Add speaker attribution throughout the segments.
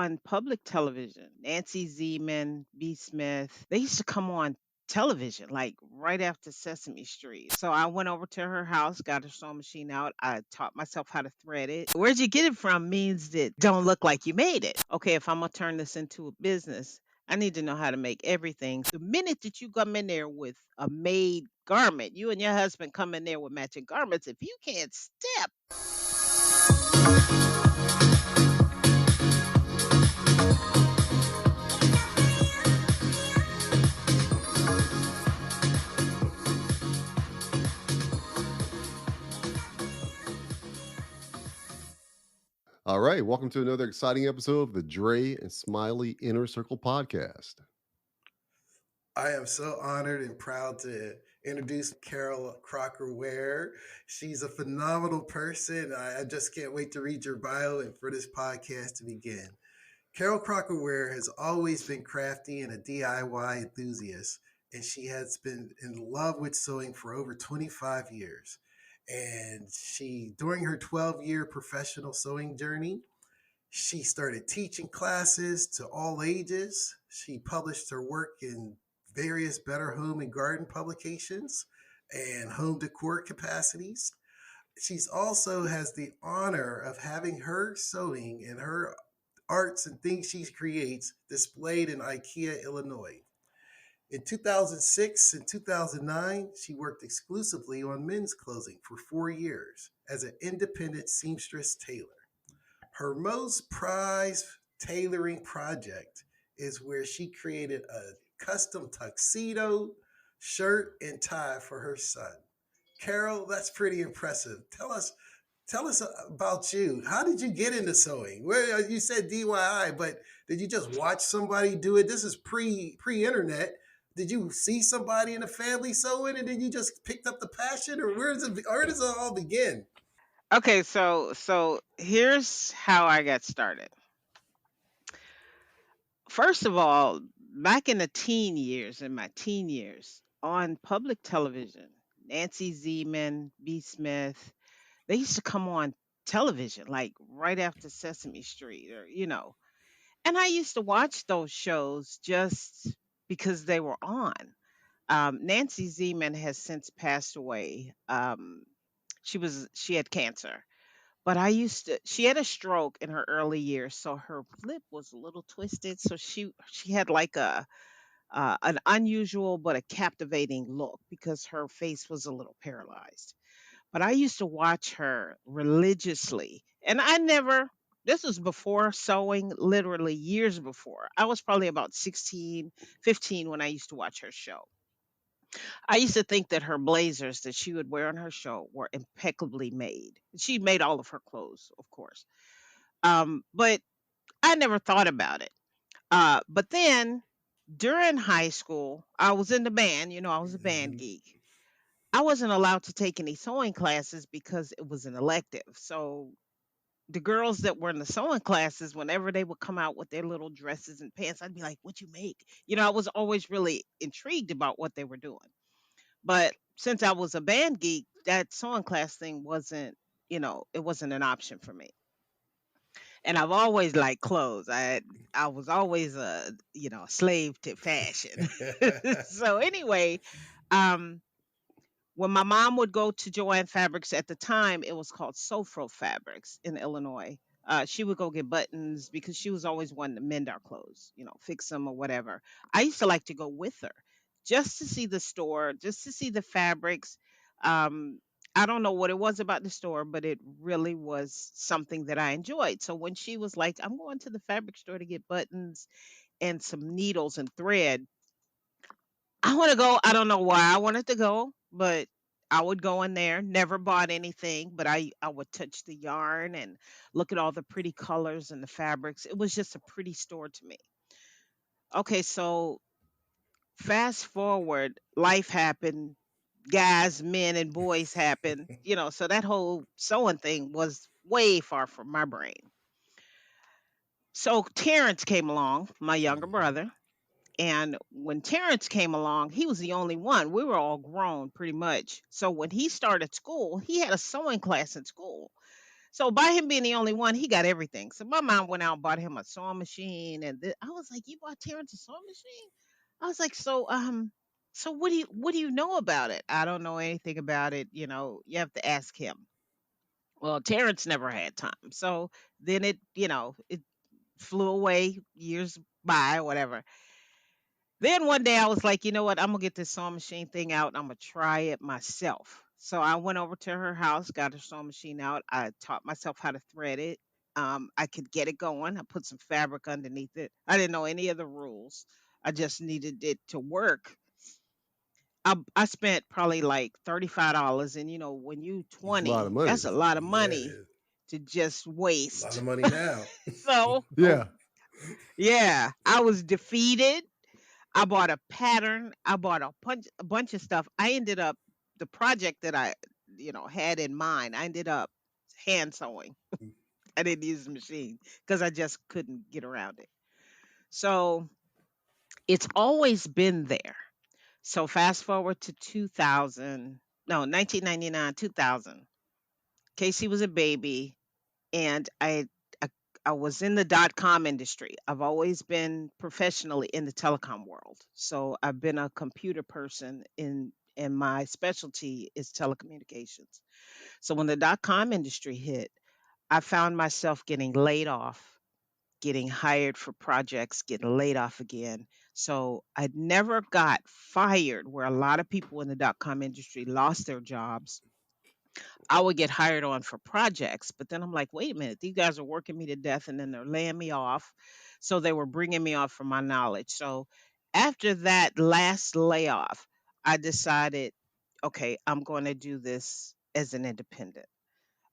Speaker 1: on public television. Nancy Zeman, B. Smith, they used to come on television like right after Sesame Street. So I went over to her house, got her sewing machine out. I taught myself how to thread it. Where'd you get it from means that don't look like you made it. Okay, if I'm gonna turn this into a business, I need to know how to make everything. The minute that you come in there with a made garment, you and your husband come in there with matching garments. If you can't step,
Speaker 2: All right, welcome to another exciting episode of the Dre and Smiley Inner Circle podcast.
Speaker 3: I am so honored and proud to introduce Carol Crocker Ware. She's a phenomenal person. I just can't wait to read your bio and for this podcast to begin. Carol Crocker Ware has always been crafty and a DIY enthusiast, and she has been in love with sewing for over 25 years. And during her 12-year professional sewing journey, she started teaching classes to all ages. She published her work in various Better Home and Garden publications and home decor capacities. She's also has the honor of having her sewing and her arts and things she creates displayed in IKEA, Illinois. In 2006 and 2009, she worked exclusively on men's clothing for 4 years as an independent seamstress tailor. Her most prized tailoring project is where she created a custom tuxedo, shirt, and tie for her son. Carol, that's pretty impressive. Tell us about you. How did you get into sewing? Well, you said DIY, but did you just watch somebody do it? This is pre-internet. Did you see somebody in the family sewing, and then you just picked up the passion, or where does it all begin?
Speaker 1: okay, so here's how I got started. First of all, back in my teen years, on public television, Nancy Zeman, B. Smith, they used to come on television like right after Sesame Street or. And I used to watch those shows just because they were on. Nancy Zeman has since passed away. She had cancer. But she had a stroke in her early years, so her lip was a little twisted. So she had like an unusual but a captivating look because her face was a little paralyzed. But I used to watch her religiously, and I never. This was before sewing, literally years before. I was probably about 16, 15 when I used to watch her show. I used to think that her blazers that she would wear on her show were impeccably made. She made all of her clothes, of course. But I never thought about it. But then during high school, I was in the band. I was a band
Speaker 3: Mhm.
Speaker 1: geek. I wasn't allowed to take any sewing classes because it was an elective. So the girls that were in the sewing classes, whenever they would come out with their little dresses and pants, I'd be like, "What you make?" I was always really intrigued about what they were doing. But since I was a band geek, that sewing class thing it wasn't an option for me. And I've always liked clothes. I was always a slave to fashion. So anyway, um when my mom would go to Joanne Fabrics at the time, it was called Sofro Fabrics in Illinois. She would go get buttons because she was always wanting to mend our clothes, fix them or whatever. I used to like to go with her just to see the store, just to see the fabrics. Um, I don't know what it was about the store, but it really was something that I enjoyed. So when she was like, "I'm going to the fabric store to get buttons and some needles and thread," I want to go. I don't know why I wanted to go, but I would go in there. Never bought anything, but I would touch the yarn and look at all the pretty colors and the fabrics. It was just a pretty store to me. Okay, so fast forward, life happened. Guys, men, and boys happened. So that whole sewing thing was way far from my brain. So Terrence came along, my younger
Speaker 3: Mhm.
Speaker 1: brother. And when Terrence came along, he was the only one. We were all grown pretty much. So when he started school, he had a sewing class in school. So by him being the only one, he got everything. So my mom went out and bought him a sewing machine, and I was like, "You bought Terrence a sewing machine?" I was like, so what do you know about it?" "I don't know anything about it. You have to ask him." Well, Terrence never had time, so then it flew away, years by, whatever. Then one day I was like, you know what? I'm gonna get this sewing machine thing out. And I'm gonna try it myself. So I went over to her house, got her sewing machine out. I taught myself how to thread it. I could get it going. I put some fabric underneath it. I didn't know any of the rules. I just needed it to work. I spent probably like $35, and when you
Speaker 2: It's a lot of
Speaker 1: 20,
Speaker 2: money.
Speaker 1: that's a lot of
Speaker 3: Yeah,
Speaker 1: money to just
Speaker 3: a lot of
Speaker 1: waste.
Speaker 3: money now.
Speaker 1: So
Speaker 2: Yeah.
Speaker 1: yeah, I was defeated. I bought a pattern. I bought a bunch of stuff. I ended up the project that I had in mind. I ended up hand sewing. I didn't use the machine because I just couldn't get around it. So it's always been there. So fast forward to 2000, no, 1999, 2000. Casey was a baby, and I, I was in the .com industry. I've always been professionally in the telecom world. So I've been a computer person and my specialty is telecommunications. So when the .com industry hit, I found myself getting laid off, getting hired for projects, getting laid off again. So I never got fired where a lot of people in the .com industry lost their jobs. I would get hired on for projects, but then I'm like, wait a minute, these guys are working me to death and then they're laying me off. So they were bringing me off for my knowledge. So after that last layoff, I decided, okay, I'm going to do this as an independent.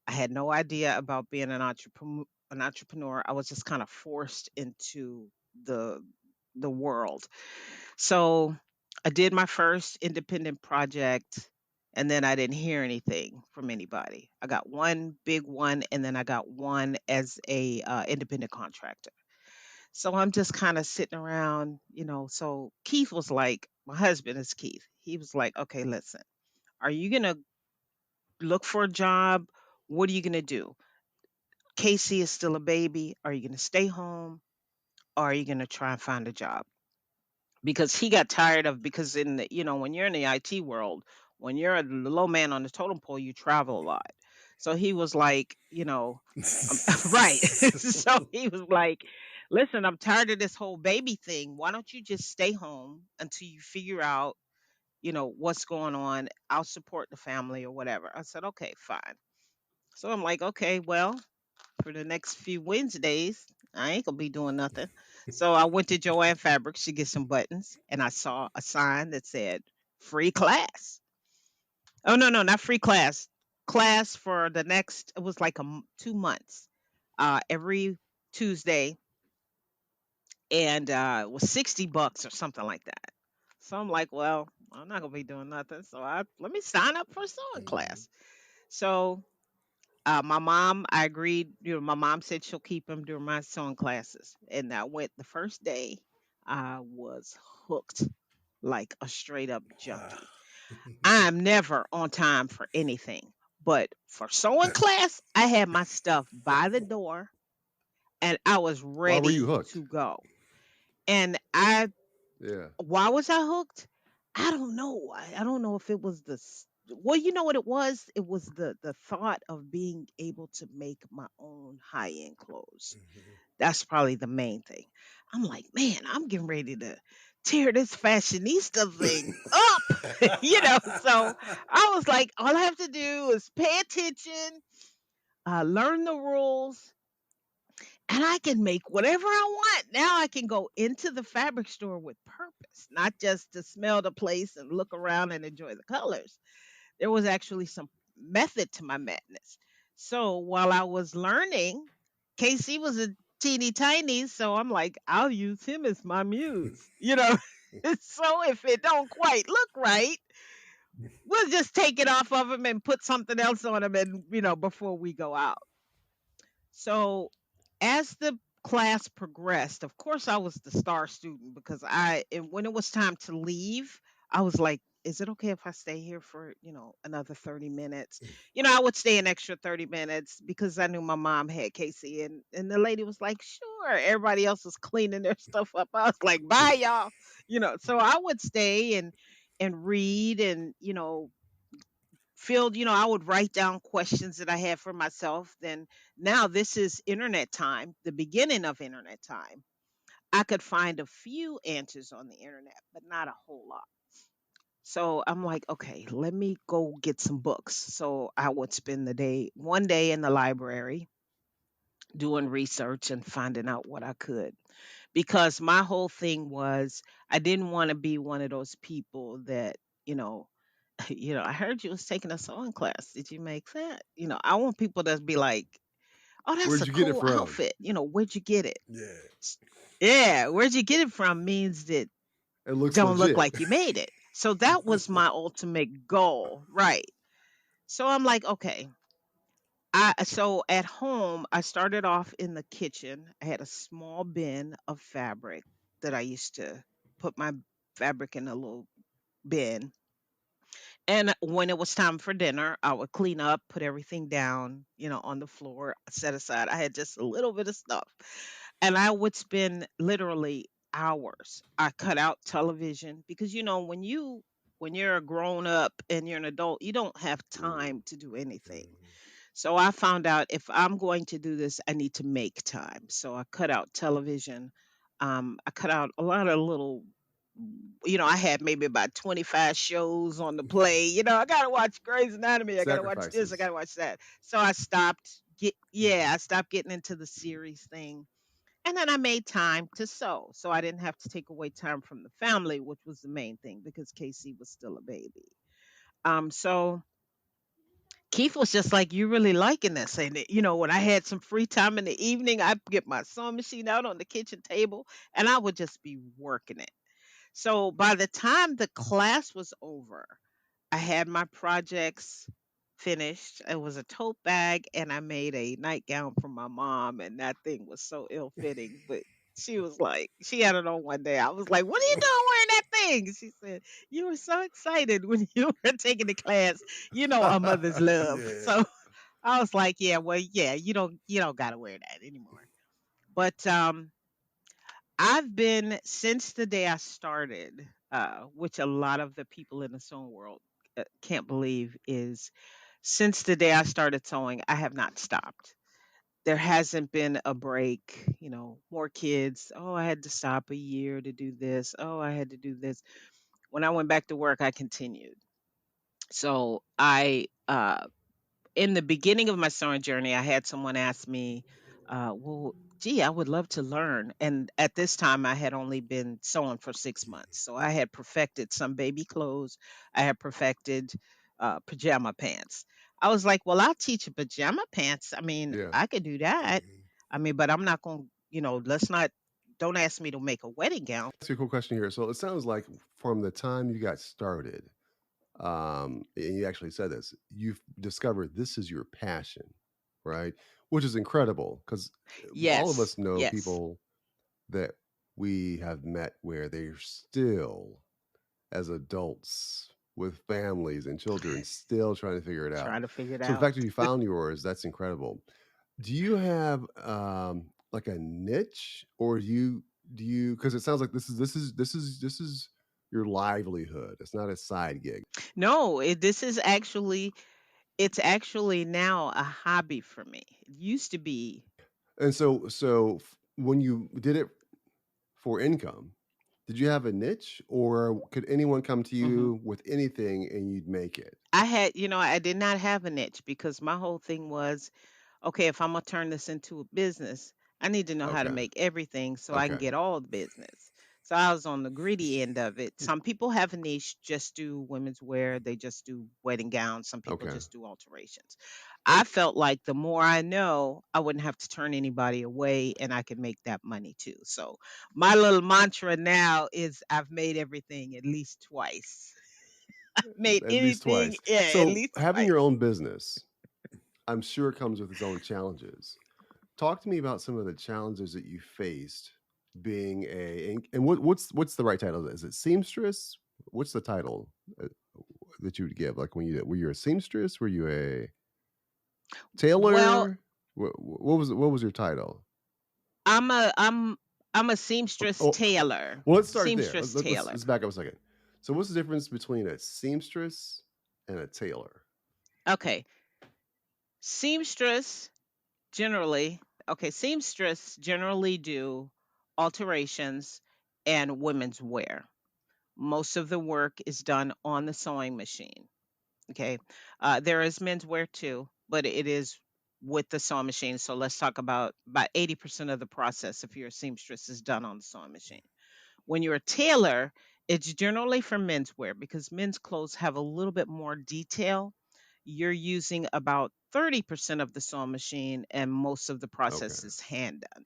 Speaker 1: I had no idea about being an entrepreneur. I was just kind of forced into the the world. So I did my first independent project, and then I didn't hear anything from anybody. I got one big one, and then I got one as a independent contractor. So I'm just kind of sitting around. So Keith was like, my husband is Keith. He was like, okay, listen, are you gonna look for a job? What are you gonna do? Casey is still a baby. Are you gonna stay home, or are you gonna try and find a job? Because he got tired of because when you're in the IT world, when you're a low man on the totem pole, you travel a lot. So he was like, right. So he was like, listen, I'm tired of this whole baby thing. Why don't you just stay home until you figure out what's going on? I'll support the family or whatever. I said, okay, fine. So I'm like, okay, well, for the next few Wednesdays, I ain't gonna be doing nothing. So I went to Joanne Fabrics to get some buttons, and I saw a sign that said free class. Oh no, no, not free class. Class for the next. It was like 2 months, every Tuesday, and it was $60 or something like that. So I'm like, well, I'm not gonna be doing nothing. So I let me sign up for a sewing
Speaker 3: Mhm.
Speaker 1: class. So my mom, I agreed. My mom said she'll keep him during my sewing classes, and I went the first day. I was hooked like a straight up
Speaker 3: Wow.
Speaker 1: junkie. I'm never on time for anything, but for sewing class, I had my stuff by the door, and I was
Speaker 2: Why were you
Speaker 1: ready
Speaker 2: hooked?
Speaker 1: to go. And
Speaker 2: Yeah.
Speaker 1: why was I hooked? I don't know. I don't know if it was well, you know what it was? It was the thought of being able to make my own high end clothes.
Speaker 3: Mhm.
Speaker 1: That's probably the main thing. I'm like, man, I'm getting ready to tear this fashionista thing up. So I was like, all I have to do is pay attention, learn the rules, and I can make whatever I want. Now I can go into the fabric store with purpose, not just to smell the place and look around and enjoy the colors. There was actually some method to my madness. So while I was learning, Casey was a teeny tiny, so I'm like, I'll use him as my muse. So if it don't quite look right, we'll just take it off of him and put something else on him and before we go out. So as the class progressed, of course I was the star student because and when it was time to leave, I was like is it okay if I stay here for, another 30 minutes? I would stay an extra 30 minutes because I knew my mom had Casey, and the lady was like, sure. Everybody else was cleaning their stuff up. I was like, bye, y'all. So I would stay and read and, I would write down questions that I had for myself. Then now this is internet time, the beginning of internet time. I could find a few answers on the internet, but not a whole lot. So I'm like, okay, let me go get some books. So I would spend one day in the library doing research and finding out what I could. Because my whole thing was I didn't want to be one of those people that, you know, I heard you was taking a sewing class. Did you make that? I want people to be like, oh, that's
Speaker 2: Where'd
Speaker 1: a
Speaker 2: you get it
Speaker 1: cool
Speaker 2: from?
Speaker 1: outfit. Where'd you get it?
Speaker 3: Yeah.
Speaker 1: S- Yeah, where'd you get it from means that
Speaker 2: It looks
Speaker 1: don't look
Speaker 2: legit.
Speaker 1: like you made it. So that was my ultimate goal, right? So I'm like, okay. So at home, I started off in the kitchen. I had a small bin of fabric that I used to put my fabric in a little bin. And when it was time for dinner, I would clean up, put everything down, on the floor, set aside. I had just a little bit of stuff. And I would spend literally hours. I cut out television because when you're a grown up and you're an adult, you don't have
Speaker 2: Mhm.
Speaker 1: time to do anything.
Speaker 3: Mhm.
Speaker 1: So I found out if I'm going to do this, I need to make time. So I cut out television. I cut out a lot of little, I had maybe about 25 shows on the play. I got to watch Grey's Anatomy. I got to watch this. I got
Speaker 2: Sacrifices.
Speaker 1: to watch that. So I stopped getting into the series thing. And then I made time to sew. So I didn't have to take away time from the family, which was the main thing because Casey was still a baby. So Keith was just like, "You really liking this?" And when I had some free time in the evening, I'd get my sewing machine out on the kitchen table, and I would just be working it. So by the time the class was over, I had my projects finished. It was a tote bag, and I made a nightgown for my mom, and that thing was so ill fitting. But she was like, she had it on one day. I was like, "What are you doing wearing that thing?" She said, "You were so excited when you were taking the class. A mother's love."
Speaker 3: Yeah.
Speaker 1: So I was like, "Yeah, well, yeah, you don't gotta wear that anymore." But I've been since the day I started, which a lot of the people in the sewing world can't believe is since the day I started sewing, I have not stopped. There hasn't been a break, more kids. Oh, I had to stop a year to do this. Oh, I had to do this. When I went back to work, I continued. So in the beginning of my sewing journey, I had someone ask me, well, gee, I would love to learn. And at this time, I had only been sewing for 6 months. So I had perfected some baby clothes, I had perfected pajama pants. I was like, well, I'll teach you pajama pants. I mean,
Speaker 2: Yeah.
Speaker 1: I could do that.
Speaker 3: Mhm.
Speaker 1: I mean, but I'm not going to, let's not, don't ask me to make a wedding gown.
Speaker 2: Ask you a cool question here. So it sounds like from the time you got started, and you actually said this, you've discovered this is your passion, right? Which is incredible because all of
Speaker 1: Yes,
Speaker 2: us know
Speaker 1: yes.
Speaker 2: people that we have met where they're still, as adults with families and children, still trying to figure it out.
Speaker 1: Trying to figure it
Speaker 2: So the
Speaker 1: out.
Speaker 2: fact that you found yours, that's incredible. Do you have like a niche, or do you because it sounds like this is your livelihood. It's not a side gig.
Speaker 1: No, it's actually now a hobby for me. It used to be.
Speaker 2: And when you did it for income, did you have a niche, or could anyone come to
Speaker 1: Mhm.
Speaker 2: you with anything and you'd make it?
Speaker 1: I did not have a niche because my whole thing was, okay, if I'm gonna turn this into a business, I need to know how to
Speaker 2: Okay.
Speaker 1: make everything so I can
Speaker 2: Okay.
Speaker 1: get all the business. So I was on the greedy end of it. Some people have a niche, just do women's wear, they just do wedding gowns. Some people
Speaker 2: Okay.
Speaker 1: just do alterations. I felt like the more I know, I wouldn't have to turn anybody away and I could make that money too. So my little mantra now is I've made everything at least twice. Made
Speaker 2: At least
Speaker 1: anything,
Speaker 2: twice.
Speaker 1: yeah, at
Speaker 2: So
Speaker 1: least
Speaker 2: having
Speaker 1: twice.
Speaker 2: your own business, I'm sure comes with its own challenges. Talk to me about some of the challenges that you faced being and what's the right title? Is it seamstress? what's the title uh, that you would give? Like when you were you a seamstress? Were you a
Speaker 1: Well,
Speaker 2: tailor? What was your title?
Speaker 1: I'm a I'm I'm a seamstress
Speaker 2: Oh,
Speaker 1: tailor.
Speaker 2: well, let's start there.
Speaker 1: Seamstress
Speaker 2: Let's
Speaker 1: tailor.
Speaker 2: let's back up a second. So, what's the difference between a seamstress and a tailor?
Speaker 1: Okay. Seamstress generally, okay, seamstress generally do alterations and women's wear. Most of the work is done on the sewing machine. Okay. There is men's wear too, but it is with the sewing machine. So let's talk about 80% of the process if you're a seamstress is done on the sewing machine. When you're a tailor, it's generally for men's wear because men's clothes have a little bit more detail. You're using about 30% of the sewing machine, and most of the
Speaker 2: Okay,
Speaker 1: process is hand done.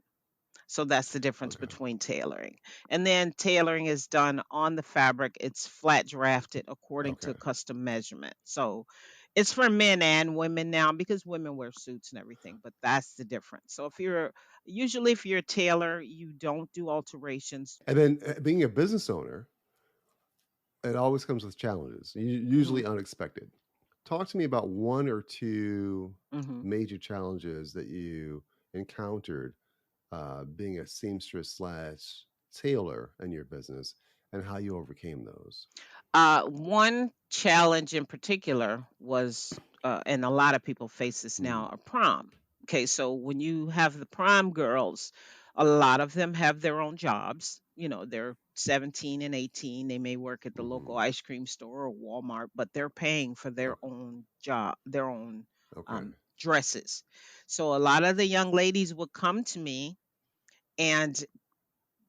Speaker 1: So that's the difference
Speaker 2: okay,
Speaker 1: between tailoring. And then tailoring is done on the fabric. It's flat drafted according
Speaker 2: okay.
Speaker 1: to custom measurement. So it's for men and women now because women wear suits and everything, but that's the difference. So if you're a tailor, you don't do alterations.
Speaker 2: And then being a business owner, it always comes with challenges,
Speaker 1: Hmm.
Speaker 2: usually unexpected. Talk to me about one or two
Speaker 1: Hmm.
Speaker 2: major challenges that you encountered being a seamstress slash tailor in your business and how you overcame those.
Speaker 1: One challenge in particular was, and a lot of people face this
Speaker 2: Mm,
Speaker 1: now, a prom. Okay, so when you have the prom girls, a lot of them have their own jobs. You know, they're 17 and 18. They may work at the local
Speaker 2: hmm.
Speaker 1: ice cream store or Walmart, but they're paying for their
Speaker 2: Okay.
Speaker 1: own job, their own
Speaker 2: Okay.
Speaker 1: dresses. So a lot of the young ladies would come to me, and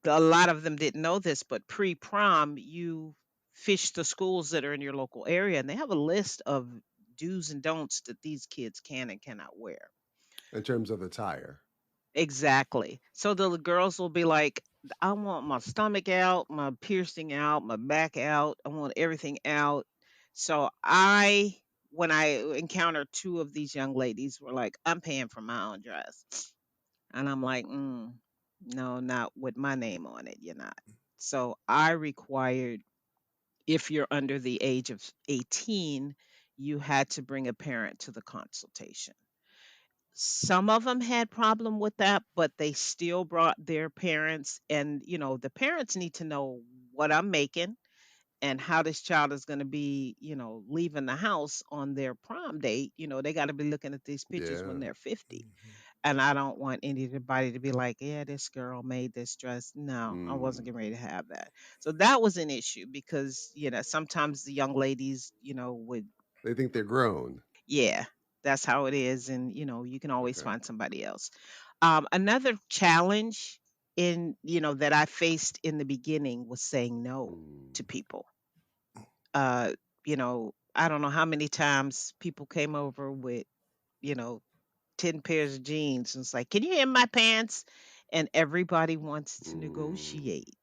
Speaker 1: a lot of them didn't know this, but pre-prom, you fish the schools that are in your local area, and they have a list of do's and don'ts that these kids can and cannot wear.
Speaker 2: In terms of attire.
Speaker 1: Exactly. So the girls will be like, I want my stomach out, my piercing out, my back out. I want everything out. So when I encountered two of these young ladies, were like, I'm paying for my own dress. And I'm like, no, not with my name on it. You're not. So I required, if you're under the age of 18, you had to bring a parent to the consultation. Some of them had problem with that, but they still brought their parents. And, the parents need to know what I'm making and how this child is going to be, leaving the house on their prom date. They got to be looking at these pictures when
Speaker 2: Yeah.
Speaker 1: they're 50.
Speaker 3: Mhm.
Speaker 1: And I don't want anybody to be like, yeah, this girl made this dress. No, I wasn't
Speaker 2: Mm.
Speaker 1: getting ready to have that. So that was an issue because, sometimes the young ladies, would,
Speaker 2: They think they're grown.
Speaker 1: yeah, that's how it is. And, you can always
Speaker 2: Okay.
Speaker 1: find somebody else. Another challenge that I faced in the beginning was saying no
Speaker 2: Mm.
Speaker 1: to people. Uh, I don't know how many times people came over with, you know, 10 pairs of jeans and it's like, can you hem my pants? And everybody wants to
Speaker 2: Mm.
Speaker 1: negotiate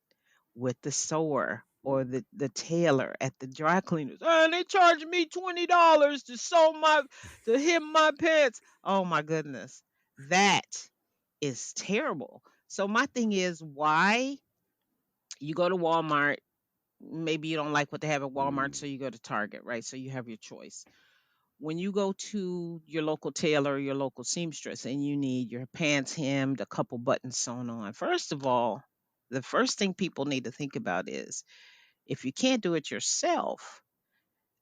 Speaker 1: with the sewer or
Speaker 2: Mm.
Speaker 1: the tailor at the dry cleaners. Oh, they charged me $20 to hem my pants. Oh my goodness. That is terrible. So my thing is, why you go to Walmart, maybe you don't like what they have at Walmart,
Speaker 2: Mm.
Speaker 1: so you go to Target, right? So you have your choice. When you go to your local tailor, your local seamstress, and you need your pants hemmed, a couple buttons sewn on, first of all, the first thing people need to think about is, if you can't do it yourself,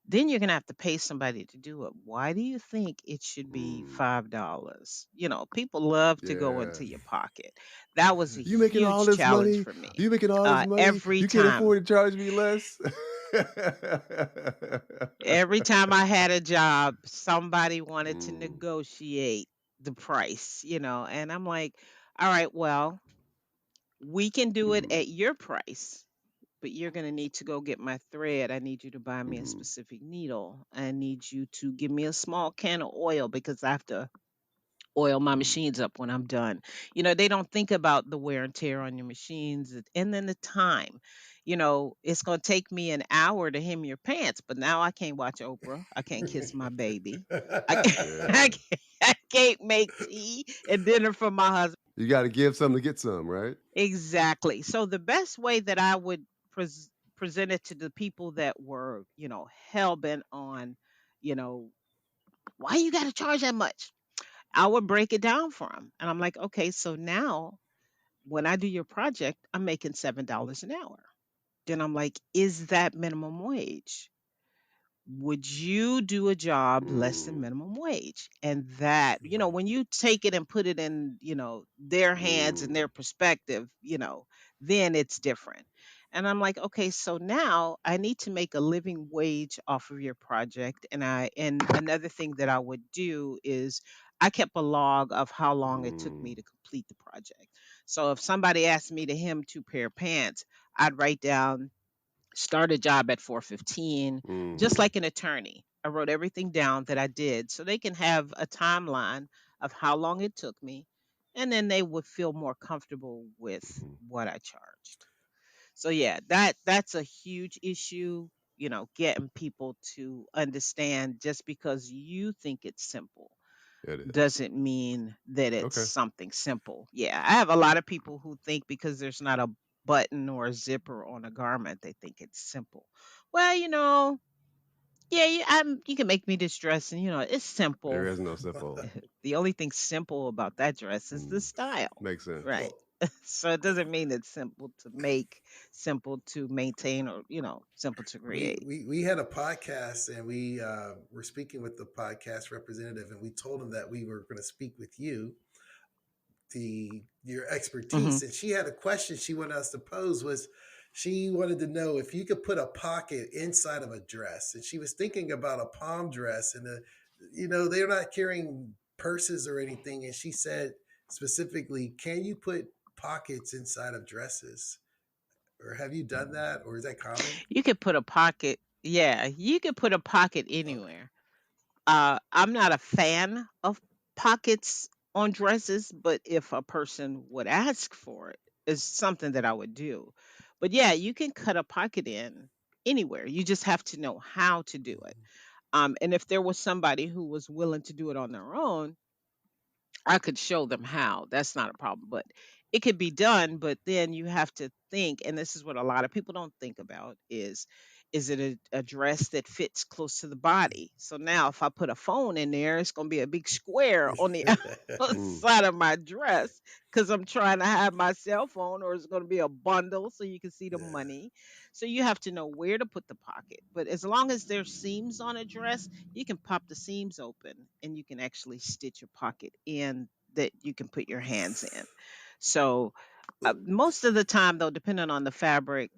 Speaker 1: then you're going to have to pay somebody to do it. Why do you think it should be
Speaker 2: Mm.
Speaker 1: $5? People love to go
Speaker 2: Yeah.
Speaker 1: into your pocket. That was a
Speaker 2: You making all
Speaker 1: huge
Speaker 2: this
Speaker 1: challenge
Speaker 2: money?
Speaker 1: for me.
Speaker 2: You making all this money?
Speaker 1: Every
Speaker 2: You can't
Speaker 1: time.
Speaker 2: afford to charge me less?
Speaker 1: Every time I had a job, somebody wanted to
Speaker 2: Mm.
Speaker 1: negotiate the price, and I'm like, all right, well, we can do it
Speaker 2: Mhm.
Speaker 1: at your price, but you're going to need to go get my thread. I need you to buy me a
Speaker 2: Mhm.
Speaker 1: specific needle. I need you to give me a small can of oil because I have to oil my
Speaker 2: Mm.
Speaker 1: machines up when I'm done. They don't think about the wear and tear on your machines and then the time. It's going to take me an hour to hem your pants, but now I can't watch Oprah. I can't kiss my baby. I can't,
Speaker 2: Yeah.
Speaker 1: I can't make tea and dinner for my husband.
Speaker 2: You got to give some to get some, right?
Speaker 1: Exactly. So the best way that I would presented to the people that were, hell bent on, you know, why you got to charge that much? I would break it down for them. And I'm like, okay, so now when I do your project, I'm making $7 an hour. Then I'm like, is that minimum wage? Would you do a job less than
Speaker 2: Mm,
Speaker 1: minimum wage? And that, when you take it and put it in, their hands and
Speaker 2: mm,
Speaker 1: their perspective, then it's different. And I'm like, okay, so now I need to make a living wage off of your project. And another thing that I would do is I kept a log of how long it took
Speaker 2: mm,
Speaker 1: me to complete the project. So if somebody asked me to hem 2 pair of pants, I'd write down start a job at 4:15, just
Speaker 2: mm,
Speaker 1: like an attorney. I wrote everything down that I did so they can have a timeline of how long it took me, and then they would feel more comfortable with
Speaker 2: mhm.
Speaker 1: what I charged. So yeah, that's a huge issue, getting people to understand just because you think it's simple
Speaker 2: It is.
Speaker 1: doesn't mean that it's
Speaker 2: Okay.
Speaker 1: something simple. Yeah, I have a lot of people who think because there's not a button or a zipper on a garment, they think it's simple. Well, yeah, you can make me this dress, and it's
Speaker 2: There
Speaker 1: simple.
Speaker 2: is no simple.
Speaker 1: The only thing simple about that dress is the
Speaker 2: Mm,
Speaker 1: style,
Speaker 2: makes sense.
Speaker 1: right?
Speaker 3: Well,
Speaker 1: So it doesn't mean it's simple to make, simple to maintain, or simple to create.
Speaker 3: we had a podcast, and we were speaking with the podcast representative, and we told him that we were going to speak with you, the your
Speaker 1: Hmm.
Speaker 3: expertise, and she had a question she wanted us to pose. Was she wanted to know if you could put a pocket inside of a dress, and she was thinking about a palm dress, and they're not carrying purses or anything, and she said specifically, can you put pockets inside of dresses, or have you done that, or is that common?
Speaker 1: You could put a pocket. Yeah, you could put a pocket
Speaker 3: Okay.
Speaker 1: anywhere. I'm not a fan of pockets on dresses, but if a person would ask for it, it's something that I would do. But yeah, you can cut a pocket in anywhere. You just have to know how to do it. And if there was somebody who was willing to do it on their own, I could show them how. That's not a problem, but it could be done, but then you have to think, and this is what a lot of people don't think about is it a dress that fits close to the body? So now if I put a phone in there, it's going to be a big square on the
Speaker 2: Mm,
Speaker 1: outside of my dress cuz I'm trying to have my cell phone, or it's going to be a bundle so you can see the
Speaker 3: Yeah.
Speaker 1: money. So you have to know where to put the pocket. But as long as there's seams on a dress, you can pop the seams open and you can actually stitch a pocket in that you can put your hands in. So most of the time, though, depending on the fabric,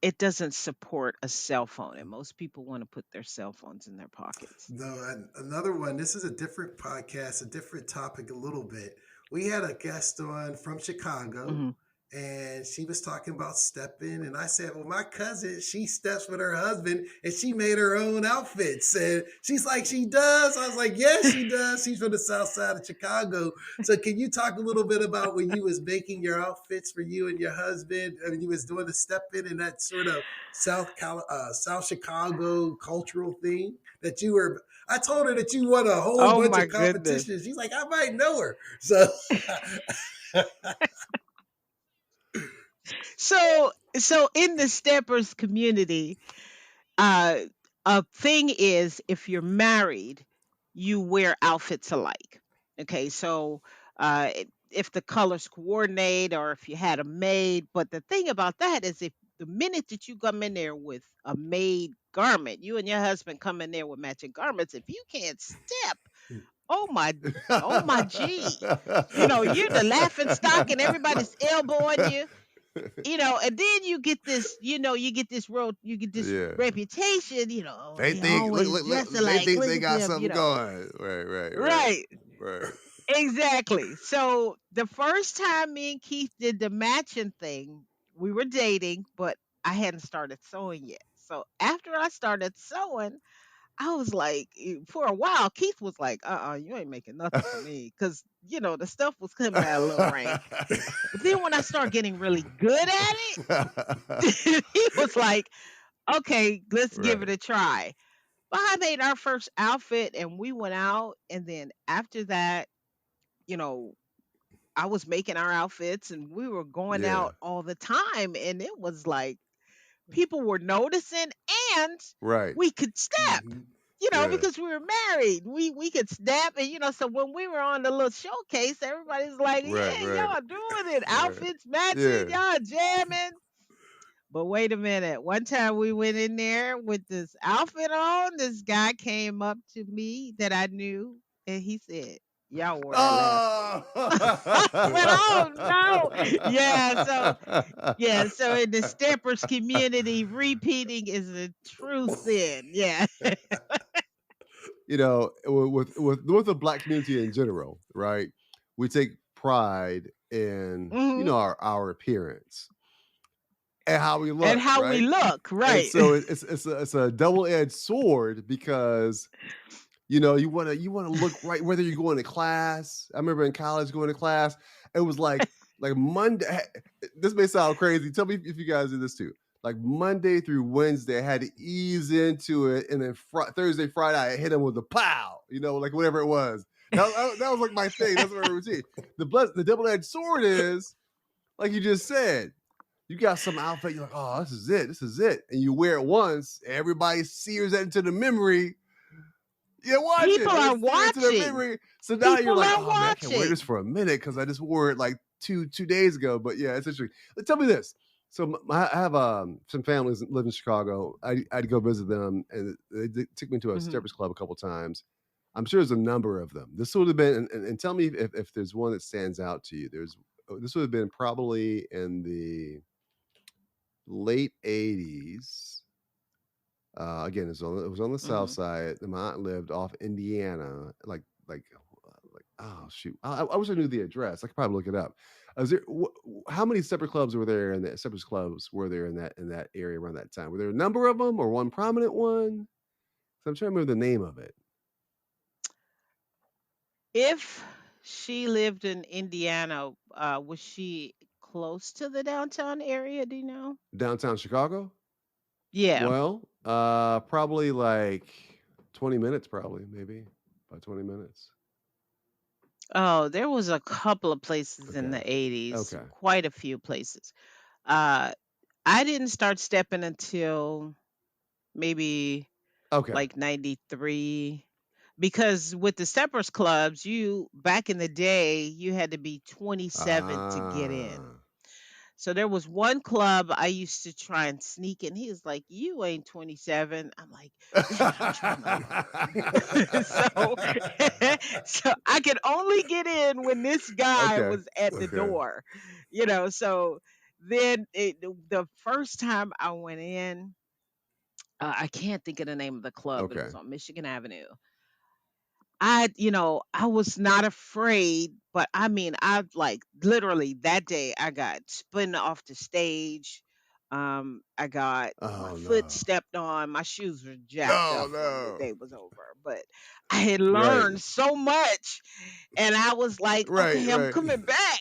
Speaker 1: it doesn't support a cell phone, and most people want to put their cell phones in their pockets.
Speaker 3: No, another one. This is a different podcast, a different topic, a little bit. We had a guest on from Chicago,
Speaker 1: Hmm.
Speaker 3: and she was talking about stepping. And I said, "Well, my cousin, she steps with her husband, and she made her own outfits." And she's like, "She does." I was like, "Yes, she does." She's from the South Side of Chicago. So, can you talk a little bit about when you was making your outfits for you and your husband, and you was doing the stepping and that sort of South Chicago cultural thing that you were? I told her that you won a whole
Speaker 1: Oh
Speaker 3: bunch
Speaker 1: my
Speaker 3: of
Speaker 1: goodness.
Speaker 3: competitions. She's like, I might know her. So,
Speaker 1: So in the steppers community, uh a thing is if you're married, you wear outfits alike. Okay, so if the colors coordinate or if you had a maid, but the thing about that is if the minute that you come in there with a made garment, you and your husband come in there with matching garments, if you can't step, oh my, oh my G, you're the laughing stock and everybody's elbowing you, and then you get this
Speaker 2: yeah.
Speaker 1: reputation, oh,
Speaker 2: They
Speaker 1: they
Speaker 2: think
Speaker 1: always dress
Speaker 2: they
Speaker 1: alike.
Speaker 2: think
Speaker 1: Look
Speaker 2: they
Speaker 1: at
Speaker 2: got
Speaker 1: them,
Speaker 2: something going. Right, right, right.
Speaker 1: right.
Speaker 2: Right.
Speaker 1: Exactly. So the first time me and Keith did the matching thing, we were dating, but I hadn't started sewing yet. So after I started sewing, I was like, for a while, Keith was like, you ain't making nothing for me. Cause, the stuff was coming out a little rank. But then when I started getting really good at it, he was like, okay, let's give it
Speaker 2: right.
Speaker 1: a try. But I made our first outfit and we went out. And then after that, you know, I was making our outfits and we were going
Speaker 2: Yeah.
Speaker 1: out all the time. And it was like people were noticing, and
Speaker 2: Right.
Speaker 1: we could step,
Speaker 3: Hmm.
Speaker 2: Yeah.
Speaker 1: because we were married. We could step, and so when we were on the little showcase, everybody's like,
Speaker 2: Right.
Speaker 1: "Yeah,
Speaker 2: Right.
Speaker 1: y'all doing it.
Speaker 2: Right.
Speaker 1: Outfits matching,
Speaker 2: Yeah.
Speaker 1: y'all jamming." But wait a minute. One time we went in there with this outfit on. This guy came up to me that I knew, and he said, "Y'all wore that last week."
Speaker 2: Oh.
Speaker 1: I went, "Oh no!" So in the steppers community, repeating is a true sin. Yeah.
Speaker 2: With the black community in general, right? We take pride in
Speaker 1: Hmm.
Speaker 2: our appearance and how we
Speaker 1: And
Speaker 2: look,
Speaker 1: how we
Speaker 2: right?
Speaker 1: look,
Speaker 2: And
Speaker 1: right?
Speaker 2: so it's a double edged sword because you wanna look right whether you're going to class. I remember in college going to class, it was like Monday. This may sound crazy. Tell me if you guys do this too. Like Monday through Wednesday, I had to ease into it, and then Thursday, Friday, I hit them with the pow. Like whatever it was. That was like my thing. That's my routine. The double edged sword is like you just said. You got some outfit, you're like, oh, this is it, and you wear it once, everybody sears that into the memory. Yeah, watch it.
Speaker 1: People
Speaker 2: They
Speaker 1: are
Speaker 2: sear into the
Speaker 1: watching.
Speaker 2: memory. So now you're
Speaker 1: People
Speaker 2: like,
Speaker 1: are
Speaker 2: oh man, I can't wear this
Speaker 1: watching.
Speaker 2: for a minute because I just wore it like two days ago. But yeah, it's interesting. Tell me this. So I have some families that live in Chicago. I'd go visit them, and they took me to a
Speaker 1: Hmm.
Speaker 2: strippers club a couple times. I'm sure there's a number of them. This would have been, and tell me if there's one that stands out to you. This would have been probably in the late '80s. Again, it was on the south
Speaker 1: Hmm.
Speaker 2: side. My aunt lived off Indiana, like oh shoot, I wish I knew the address. I could probably look it up. How many separate clubs were there in that separate clubs were there in that area around that time? Were there a number of them or one prominent one? So I'm trying to remember the name of it.
Speaker 1: If she lived in Indiana, was she close to the downtown area? Do you know?
Speaker 2: Downtown Chicago?
Speaker 1: Yeah.
Speaker 2: Well, probably like 20 minutes, probably maybe about 20 minutes.
Speaker 1: Oh, there was a couple of places in
Speaker 2: Okay,
Speaker 1: the 80s,
Speaker 2: okay,
Speaker 1: quite a few places. Uh, I didn't start stepping until maybe
Speaker 2: okay.
Speaker 1: like 93, because with the steppers clubs, you back in the day, you had to be 27 to get in.
Speaker 2: Ah.
Speaker 1: So there was one club I used to try and sneak in. He was like, "You ain't 27." I'm like, "Damn it, I'm trying to learn." so so I could only get in when this guy
Speaker 2: Okay,
Speaker 1: was at the
Speaker 2: okay,
Speaker 1: door. So then the first time I went in, I can't think of the name of the club, but it
Speaker 2: okay.
Speaker 1: was on Michigan Avenue. I was not afraid, but I mean, I like literally that day I got spun off the stage. I got my
Speaker 2: Oh,
Speaker 1: foot
Speaker 2: no.
Speaker 1: stepped on, my shoes were jacked
Speaker 2: Oh,
Speaker 1: up when the
Speaker 2: no.
Speaker 1: day was over. But I had
Speaker 2: Right.
Speaker 1: learned so much, and I was like,
Speaker 2: Right,
Speaker 1: okay, I'm
Speaker 2: right.
Speaker 1: coming back.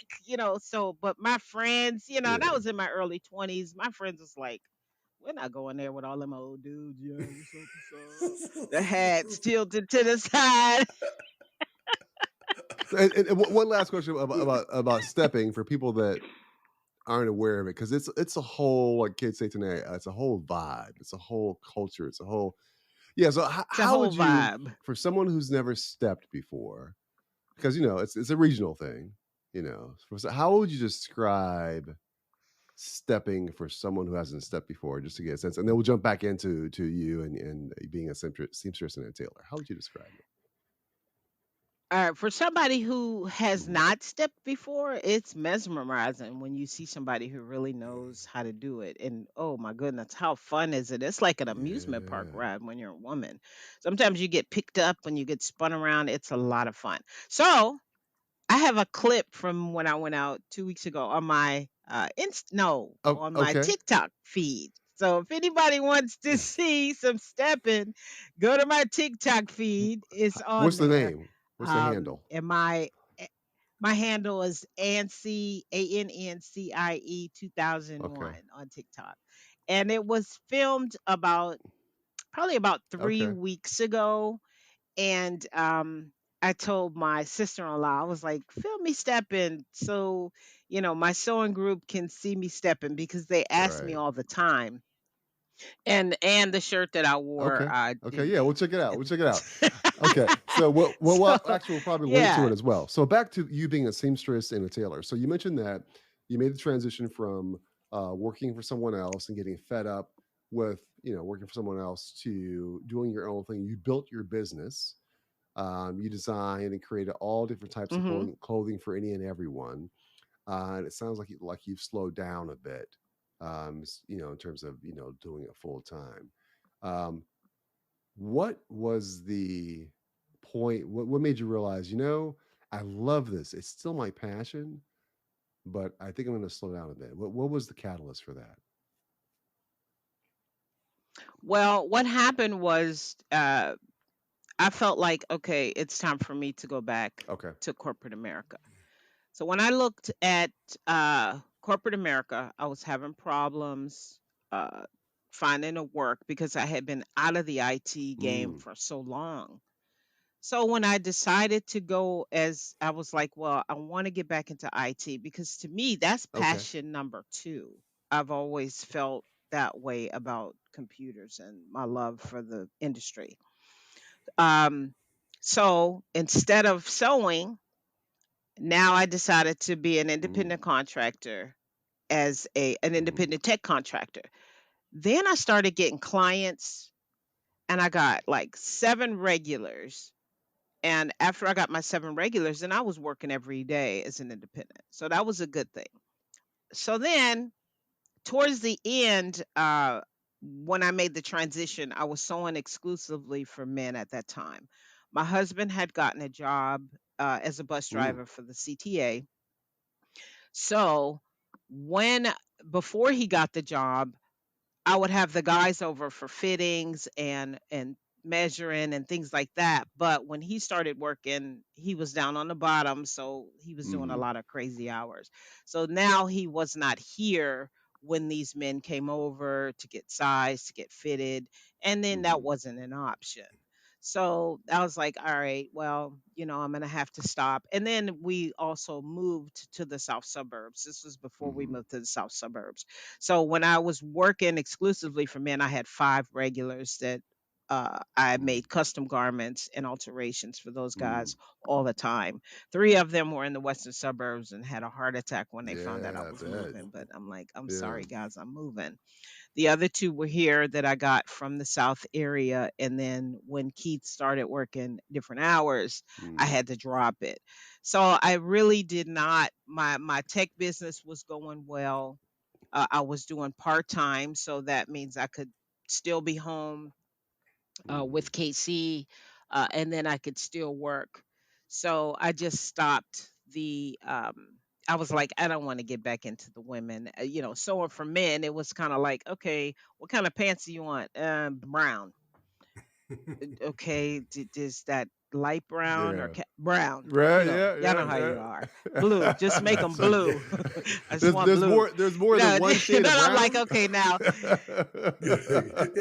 Speaker 1: But my friends, and I
Speaker 2: Yeah.
Speaker 1: was in my early 20s. My friends was like, we're not going there with all them old dudes. Yeah, what's up, what's up? The hats tilted to the side.
Speaker 2: And one last question about stepping for people that aren't aware of it, because it's a whole, like kids say today, it's a whole vibe, it's a whole culture, it's a whole yeah. So
Speaker 1: It's a
Speaker 2: how
Speaker 1: whole
Speaker 2: would you,
Speaker 1: vibe.
Speaker 2: for someone who's never stepped before, because it's a regional thing, so how would you describe stepping for someone who hasn't stepped before, just to get a sense, and then we'll jump back into you and being a seamstress and a tailor. How would you describe it?
Speaker 1: All right, for somebody who has
Speaker 2: Mhm.
Speaker 1: not stepped before, it's mesmerizing when you see somebody who really knows how to do it. And oh my goodness, how fun is it? It's like an amusement park
Speaker 2: Yeah.
Speaker 1: ride when you're a woman. Sometimes you get picked up when you get spun around. It's a lot of fun. So I have a clip from when I went out 2 weeks ago on my
Speaker 2: Oh,
Speaker 1: on my
Speaker 2: okay.
Speaker 1: TikTok feed. So if anybody wants to see some stepping, go to my TikTok feed. It's on
Speaker 2: What's the
Speaker 1: there.
Speaker 2: name? What's the handle?
Speaker 1: And eh, my handle is Ancie ANNCIE
Speaker 2: Okay.
Speaker 1: 2001 on TikTok, and it was filmed probably about three
Speaker 2: Okay.
Speaker 1: weeks ago. And I told my sister-in-law, I was like, film me stepping so my sewing group can see me stepping, because they ask me
Speaker 2: Right.
Speaker 1: all the time, And the shirt that I wore,
Speaker 2: Okay.
Speaker 1: I
Speaker 2: Okay.
Speaker 1: didn't
Speaker 2: Yeah, we'll
Speaker 1: make.
Speaker 2: check it out. We'll check it out. Okay. So
Speaker 1: So
Speaker 2: actually we'll probably link to it
Speaker 1: yeah.
Speaker 2: as well. So back to you being a seamstress and a tailor. So you mentioned that you made the transition from working for someone else and getting fed up with, working for someone else to doing your own thing. You built your business. You designed and created all different types of
Speaker 1: Hmm.
Speaker 2: clothing for any and everyone. And it sounds like you've slowed down a bit, in terms of doing it full time. Um, what was the point? What made you realize, I love this. It's still my passion, but I think I'm going to slow down a bit. What was the catalyst for that?
Speaker 1: Well, what happened was, I felt like, okay, it's time for me to go back
Speaker 2: Okay.
Speaker 1: to corporate America. So when I looked at corporate America, I was having problems uh, finding a work because I had been out of the IT game
Speaker 2: Mm,
Speaker 1: for so long. So when I decided to go, as I was like, well, I want to get back into IT because to me, that's
Speaker 2: okay.
Speaker 1: passion number two. I've always felt that way about computers and my love for the industry. Um, so instead of sewing, now I decided to be an
Speaker 2: Mm,
Speaker 1: independent contractor as an
Speaker 2: hmm.
Speaker 1: independent tech contractor. Then I started getting clients and I got like seven regulars. And after I got my seven regulars, then I was working every day as an independent. So that was a good thing. So then towards the end, when I made the transition, I was sewing exclusively for men at that time. My husband had gotten a job as a bus
Speaker 2: Mm,
Speaker 1: driver for the CTA. So when before he got the job, I would have the guys over for fittings and measuring and things like that. But when he started working, he was down on the bottom, so he was doing a
Speaker 2: hmm.
Speaker 1: lot of crazy hours. So now he was not here when these men came over to get sized, to get fitted, and then that
Speaker 2: Hmm.
Speaker 1: wasn't an option. So I was like, all right, well, I'm going to have to stop. And then we also moved to the south suburbs. This was before we
Speaker 2: Hmm.
Speaker 1: moved to the south suburbs. So when I was working exclusively for men, I had five regulars that I
Speaker 2: Mm,
Speaker 1: made custom garments and alterations for those
Speaker 2: mm.
Speaker 1: guys all the time. Three of them were in the western suburbs and had a heart attack when they found out I
Speaker 2: Yeah, I
Speaker 1: was
Speaker 2: bet.
Speaker 1: moving. But I'm like, I'm
Speaker 2: Yeah.
Speaker 1: sorry, guys, I'm moving. The other two were here that I got from the South area. And then when Keith started working different hours, I
Speaker 2: Mm,
Speaker 1: had to drop it. So I really did not. My tech business was going well. I was doing part time, so that means I could still be home
Speaker 2: mhm.
Speaker 1: with KC, and then I could still work. So I just stopped the. I was like, I don't want to get back into the women. Sewing for men, it was kind of like, okay, what kind of pants do you want? Brown. Okay, is that light brown or
Speaker 2: Yeah.
Speaker 1: brown?
Speaker 2: Right. Yeah.
Speaker 1: Y'all
Speaker 2: Yeah.
Speaker 1: know how you are. Blue, just
Speaker 2: Yeah.
Speaker 1: make them
Speaker 2: That's okay.
Speaker 1: blue. I just
Speaker 2: There's
Speaker 1: want
Speaker 2: there's
Speaker 1: blue.
Speaker 2: more there's more than one
Speaker 1: Then
Speaker 2: shade of
Speaker 1: I'm like,
Speaker 2: brown.
Speaker 1: okay, now,
Speaker 3: Yeah,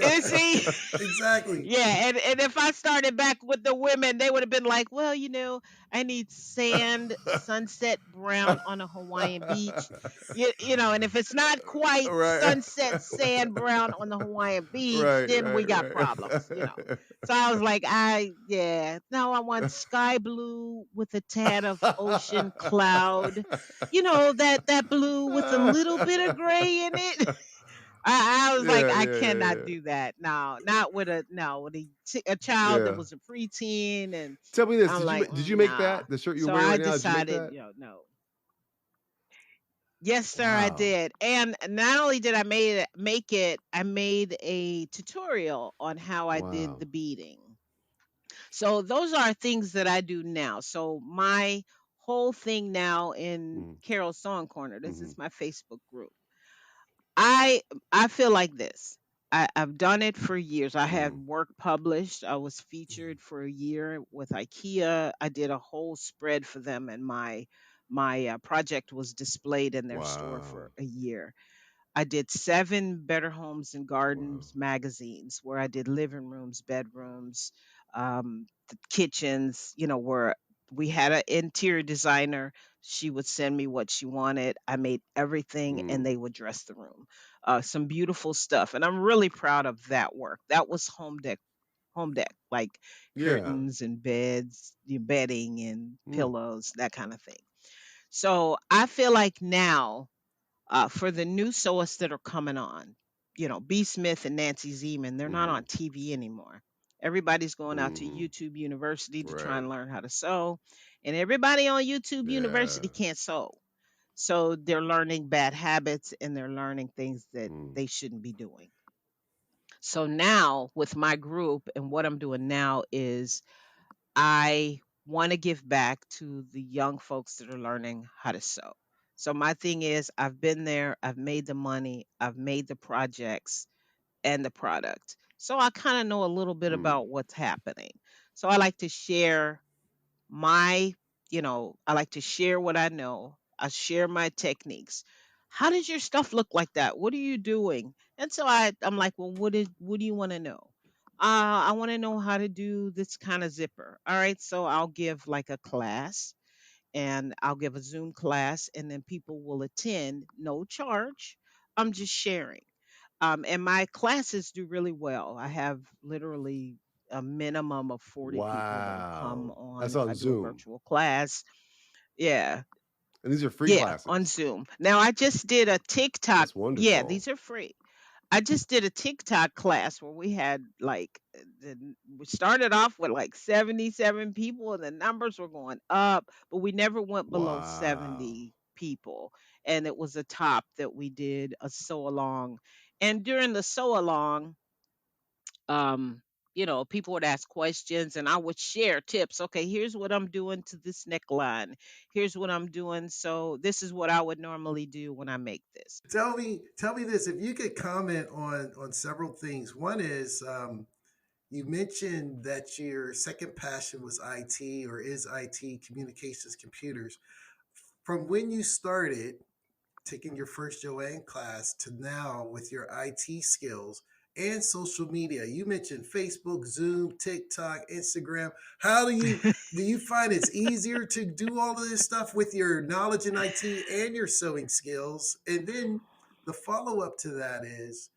Speaker 1: and see.
Speaker 3: exactly.
Speaker 1: Yeah, and if I started back with the women, they would have been like, well, I need sand, sunset brown on a Hawaiian beach. And if it's not quite
Speaker 2: Right.
Speaker 1: sunset sand brown on the Hawaiian beach,
Speaker 2: Right,
Speaker 1: then we
Speaker 2: right,
Speaker 1: got problems.
Speaker 2: right.
Speaker 1: So I was like, yeah, no, I want sky blue with a tad of ocean cloud. That blue with a little bit of gray in it. I was like,
Speaker 2: Yeah,
Speaker 1: I
Speaker 2: yeah,
Speaker 1: cannot
Speaker 2: yeah,
Speaker 1: do that. No, not with a child that
Speaker 2: yeah.
Speaker 1: was a preteen, and
Speaker 2: Tell me this,
Speaker 1: I'm like,
Speaker 2: did you make
Speaker 1: nah.
Speaker 2: that? The shirt you're
Speaker 1: So
Speaker 2: wearing
Speaker 1: I
Speaker 2: right now, did you make
Speaker 1: decided,
Speaker 2: that?
Speaker 1: no. Yes, sir, I
Speaker 2: Wow.
Speaker 1: did. And not only did I make it, I made a tutorial on how I did
Speaker 2: Wow.
Speaker 1: the beading. So those are things that I do now. So my whole thing now in
Speaker 2: Mhm,
Speaker 1: Carol's Song Corner, this
Speaker 2: mhm,
Speaker 1: is my Facebook group. I I feel like this. I've done it for years. I had
Speaker 2: mhm.
Speaker 1: work published. I was featured for a year with IKEA. I did a whole spread for them, and my project was displayed in their store
Speaker 2: Wow.
Speaker 1: for a year. I did seven Better Homes and
Speaker 2: Wow.
Speaker 1: Gardens magazines where I did living rooms, bedrooms, the kitchens. Where We had an interior designer. She would send me what she wanted. I made everything, and
Speaker 2: Mm.
Speaker 1: they would dress the room. Some beautiful stuff, and I'm really proud of that work. That was home deck, like
Speaker 2: Yeah.
Speaker 1: curtains and beds, bedding and
Speaker 2: Mm.
Speaker 1: pillows, that kind of thing. So I feel like now, for the new sewists that are coming on, B. Smith and Nancy Zeman, they're not
Speaker 2: Mhm.
Speaker 1: on TV anymore. Everybody's going out to
Speaker 2: Mhm.
Speaker 1: YouTube University to try
Speaker 2: Right.
Speaker 1: and learn how to sew. And everybody on YouTube
Speaker 2: Yeah.
Speaker 1: University can't sew. So they're learning bad habits and they're learning things that
Speaker 2: Mm.
Speaker 1: they shouldn't be doing. So now with my group and what I'm doing now is I want to give back to the young folks that are learning how to sew. So my thing is I've been there, I've made the money, I've made the projects and the product. So I kind of know a little bit
Speaker 2: Mm.
Speaker 1: about what's happening. So I like to share my, I like to share what I know. I share my techniques. How does your stuff look like that? What are you doing? And so I'm like, well, what do you want to know? I want to know how to do this kind of zipper. All right, so I'll give like a class, and I'll give a Zoom class, and then people will attend, no charge. I'm just sharing. And my classes do really well. I have literally a minimum of 40 people that'll come
Speaker 2: Wow.
Speaker 1: on
Speaker 2: That's
Speaker 1: if
Speaker 2: on
Speaker 1: I do a
Speaker 2: Zoom.
Speaker 1: virtual class. Yeah,
Speaker 2: And these are free
Speaker 1: yeah, on
Speaker 2: classes.
Speaker 1: Zoom. Now I just did a TikTok.
Speaker 2: That's
Speaker 1: Yeah,
Speaker 2: wonderful.
Speaker 1: these are free. I just did a TikTok class where we had like we started off with like 77 people and the numbers were going up, but we never went below
Speaker 2: Wow.
Speaker 1: 70 people. And it was a top that we did a sew along. And during the sew along, um people would ask questions and I would share tips. Okay, here's what I'm doing to this neckline. Here's what I'm doing. So this is what I would normally do when I make this.
Speaker 3: Tell me this. If you could comment on several things. One is you mentioned that your second passion was IT or is IT, communications, computers. From when you started taking your first Joanne class to now with your IT skills and social media, you mentioned Facebook, Zoom, TikTok, Instagram. How do you find it's easier to do all of this stuff with your knowledge in IT and your sewing skills? And then the follow up to that is,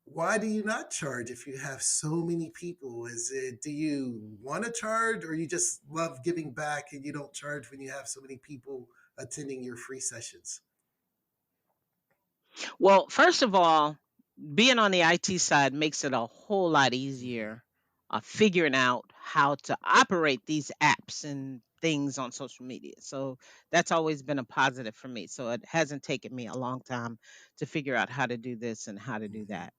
Speaker 3: why do you not charge if you have so many people? Is it, do you want to charge, or you just love giving back and you don't charge when you have so many people attending your free sessions?
Speaker 1: Well, first of all, being on the IT side makes it a whole lot
Speaker 3: Mhm.
Speaker 1: easier figuring out how to operate these apps and things on social media. So that's always been a positive for me. So it hasn't taken me a long time to figure out how to do this and how to do
Speaker 3: Mhm.
Speaker 1: that.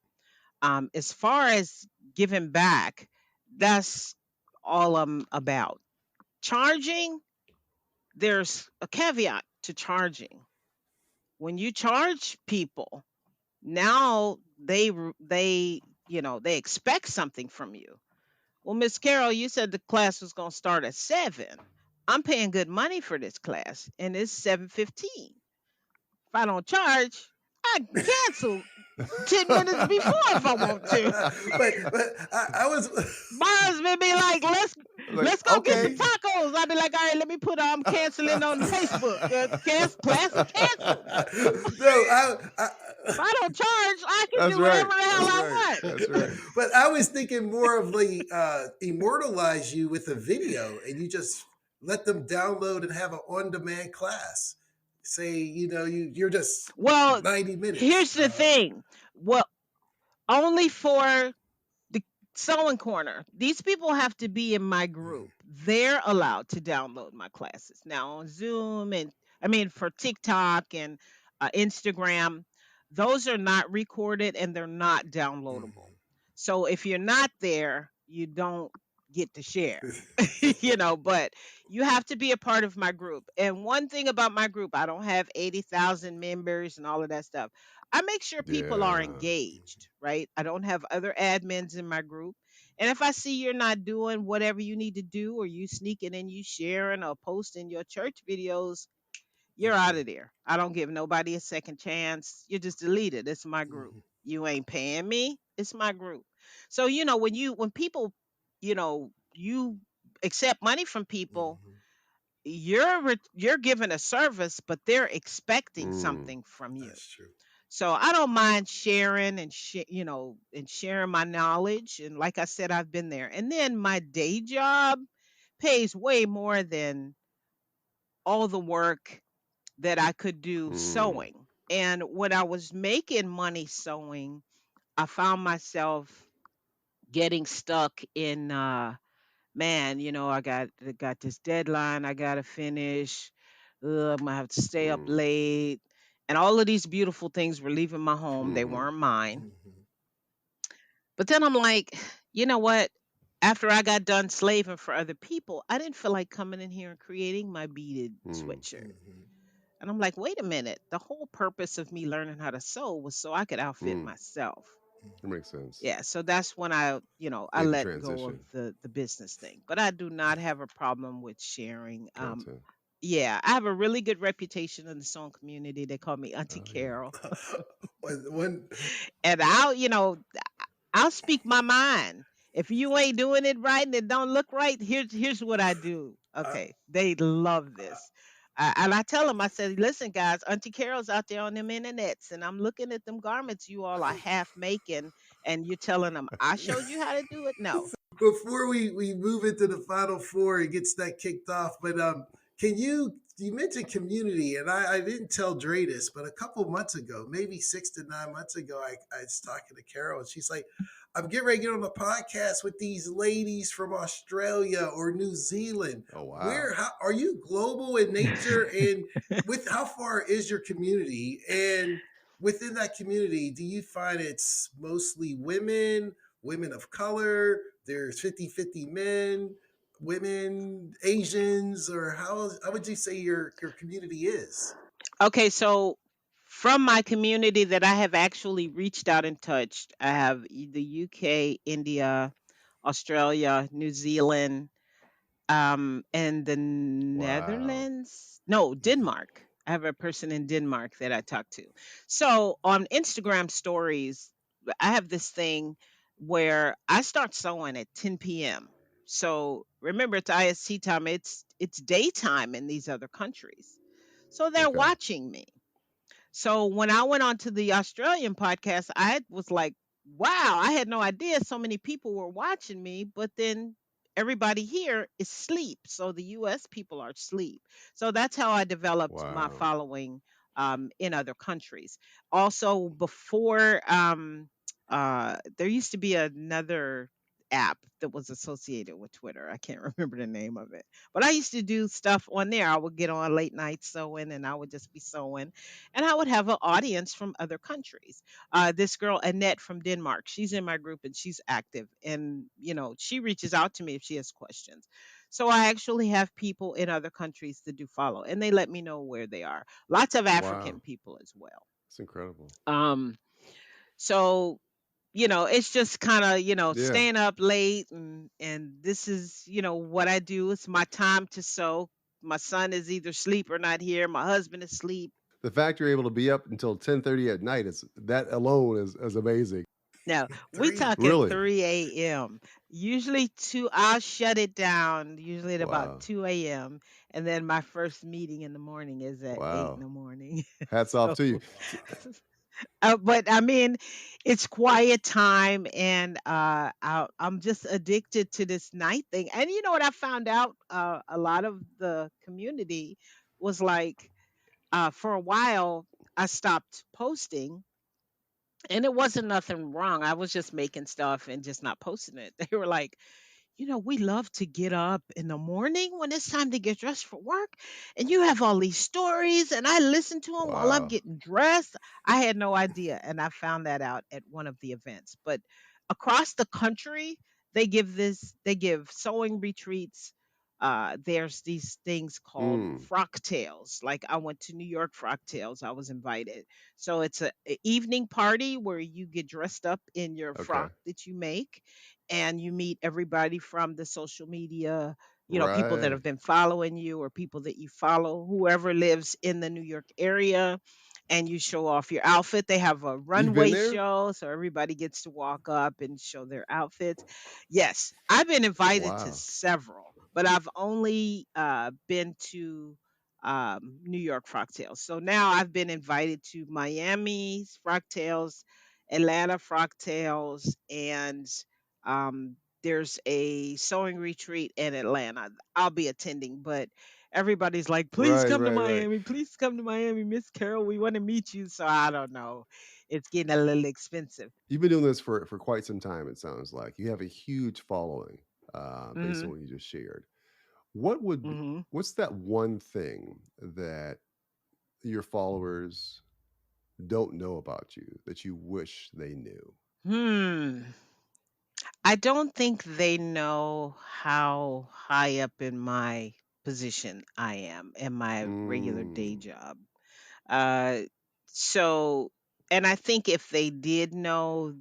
Speaker 1: As far as giving back, that's all I'm about. Charging, there's a caveat to charging. When you charge people, now they expect something from you. Well, Miss Carol, you said the class was going to start at 7. I'm paying good money for this class and it's 7:15. If I don't charge, I can cancel 10 minutes before if I want to.
Speaker 3: but I was
Speaker 1: My husband be like,
Speaker 2: Like,
Speaker 1: let's go get some
Speaker 2: okay.
Speaker 1: tacos. I'll be like, all right, let me put I'm canceling on Facebook. Class is canceled.
Speaker 3: no, I
Speaker 1: If I don't charge, I can
Speaker 2: That's
Speaker 1: do whatever
Speaker 2: right.
Speaker 1: the hell
Speaker 2: That's
Speaker 1: I
Speaker 2: right.
Speaker 1: want.
Speaker 2: That's right.
Speaker 3: but I was thinking more of the immortalize you with a video, and you just let them download and have an on-demand class. Say, you're just
Speaker 1: Well,
Speaker 3: 90 minutes.
Speaker 1: here's the thing. Well, only for the sewing corner. These people have to be in my group. They're allowed to download my classes. Now on Zoom and I mean for TikTok and Instagram, those are not recorded and they're not downloadable. So if you're not there, you don't get to share. But you have to be a part of my group. And one thing about my group, I don't have 80,000 members and all of that stuff. I make sure people are
Speaker 2: Yeah.
Speaker 1: engaged, right? I don't have other admins in my group. And if I see you're not doing whatever you need to do, or you sneaking and you sharing or posting your church videos, you're out of there. I don't give nobody a second chance. You're just deleted. It's my group. You ain't paying me. It's my group. So, when people, you accept money from people, you're given a service, but they're expecting
Speaker 2: Mm.
Speaker 1: something from you.
Speaker 3: That's true.
Speaker 1: So I don't mind sharing and and sharing my knowledge. And like I said, I've been there. And then my day job pays way more than all the work that I could do
Speaker 2: Mm.
Speaker 1: sewing. And when I was making money sewing, I found myself getting stuck in man, I got this deadline I gotta finish. I'm gonna have to stay up
Speaker 2: Mm.
Speaker 1: late. And all of these beautiful things were leaving my home. They
Speaker 2: Mhm.
Speaker 1: weren't mine.
Speaker 3: Hmm.
Speaker 1: But then I'm like, you know what? After I got done slaving for other people, I didn't feel like coming in here and creating my beaded
Speaker 2: Mm.
Speaker 1: sweatshirt.
Speaker 3: Hmm.
Speaker 1: And I'm like, wait a minute. The whole purpose of me learning how to sew was so I could outfit
Speaker 2: Mm.
Speaker 1: myself.
Speaker 2: That makes sense.
Speaker 1: Yeah, so that's when I
Speaker 2: Made the
Speaker 1: let go of
Speaker 2: transition.
Speaker 1: the business thing. But I do not have a problem with sharing.
Speaker 2: Gotcha.
Speaker 1: Yeah, I have a really good reputation in the sewing community. They call me Auntie
Speaker 2: Oh yeah.
Speaker 1: Carol.
Speaker 3: when
Speaker 1: And I'll speak my mind. If you ain't doing it right and it don't look right, here's what I do.
Speaker 3: I,
Speaker 1: Okay, they love this. And I tell them, I said, listen, guys, Auntie Carol's out there on them internets, and I'm looking at them garments you all are half making, and you're telling them I showed you how to do it. No,
Speaker 3: before we move into the final four and gets that kicked off, but can you mentioned community, and I didn't tell Dre this, but a couple months ago, maybe 6 to 9 months ago, I was talking to Carol, and she's like, I'm getting ready to get on a podcast with these ladies from Australia or New Zealand.
Speaker 2: Oh wow.
Speaker 3: Where how are you global in nature, and with how far is your community, and within that community, do you find it's mostly women, women of color, there's 50-50 men, women, Asians, or how would you say your community is?
Speaker 1: okay, so from my community that I have actually reached out and touched, I have the UK, India, Australia, New Zealand, and the
Speaker 2: Wow.
Speaker 1: Netherlands. No, Denmark. I have a person in Denmark that I talk to. So on Instagram stories, I have this thing where I start sewing at 10 p.m. So remember, it's IST time. It's daytime in these other countries. So they're
Speaker 2: Okay.
Speaker 1: watching me. So when I went on to the Australian podcast, I was like, wow, I had no idea so many people were watching me, but then everybody here is asleep. So the US people are asleep. So that's how I developed my
Speaker 2: Wow.
Speaker 1: following in other countries. Also, before there used to be another app that was associated with Twitter. I can't remember the name of it. But I used to do stuff on there. I would get on late night sewing and I would just be sewing and I would have an audience from other countries. This girl Annette from Denmark, she's in my group and she's active, and she reaches out to me if she has questions. So I actually have people in other countries that do follow, and they let me know where they are. Lots of
Speaker 2: Wow.
Speaker 1: African people as well.
Speaker 2: It's incredible.
Speaker 1: Um, so it's just kind of
Speaker 2: Yeah.
Speaker 1: staying up late, and this is what I do. It's my time to sew. My son is either asleep or not here. My husband is asleep.
Speaker 2: The fact you're able to be up until 10:30 at night is that alone is amazing.
Speaker 1: No, we
Speaker 3: Three.
Speaker 1: talking
Speaker 2: Really?
Speaker 1: 3 a.m. Usually I'll shut it down usually at about
Speaker 2: Wow.
Speaker 1: 2 a.m. And then my first meeting in the morning is at 8 in
Speaker 2: Wow.
Speaker 1: the morning.
Speaker 2: Hats off
Speaker 1: So,
Speaker 2: to you.
Speaker 1: but I mean, it's quiet time, and I'm just addicted to this night thing. And you know what I found out? A lot of the community was like, for a while, I stopped posting, and it wasn't nothing wrong. I was just making stuff and just not posting it. They were like, we love to get up in the morning when it's time to get dressed for work. And you have all these stories, and I listen to them while I'm
Speaker 2: Wow.
Speaker 1: getting dressed. I had no idea. And I found that out at one of the events. But across the country, they give sewing retreats. There's these things called
Speaker 2: Mm.
Speaker 1: frock tales. Like I went to New York frock tales. I was invited. So it's a evening party where you get dressed up in your
Speaker 2: Okay.
Speaker 1: frock that you make, and you meet everybody from the social media, people that
Speaker 2: Right.
Speaker 1: have been following you or people that you follow, whoever lives in the New York area, and you show off your outfit. They have a
Speaker 2: You've been
Speaker 1: runway
Speaker 2: there?
Speaker 1: show, so everybody gets to walk up and show their outfits. Yes, I've been invited to
Speaker 2: Wow.
Speaker 1: several. but I've only been to New York Frocktails. So now I've been invited to Miami's Frocktails, Atlanta Frocktails, and um, there's a sewing retreat in Atlanta. I'll be attending, but everybody's like, please
Speaker 2: Right,
Speaker 1: come to
Speaker 2: right, right.
Speaker 1: Miami. Please come to Miami, Miss Carol. We want to meet you. So I don't know. It's getting a little expensive.
Speaker 2: You've been doing this for quite some time, it sounds like. You have a huge following, based on
Speaker 1: Hmm.
Speaker 2: what you just shared. What would
Speaker 1: Hmm.
Speaker 2: what's that one thing that your followers don't know about you that you wish they knew?
Speaker 1: Hmm. I don't think they know how high up in my position I am in my regular day
Speaker 2: Mm.
Speaker 1: job. Uh, so, and I think if they did know,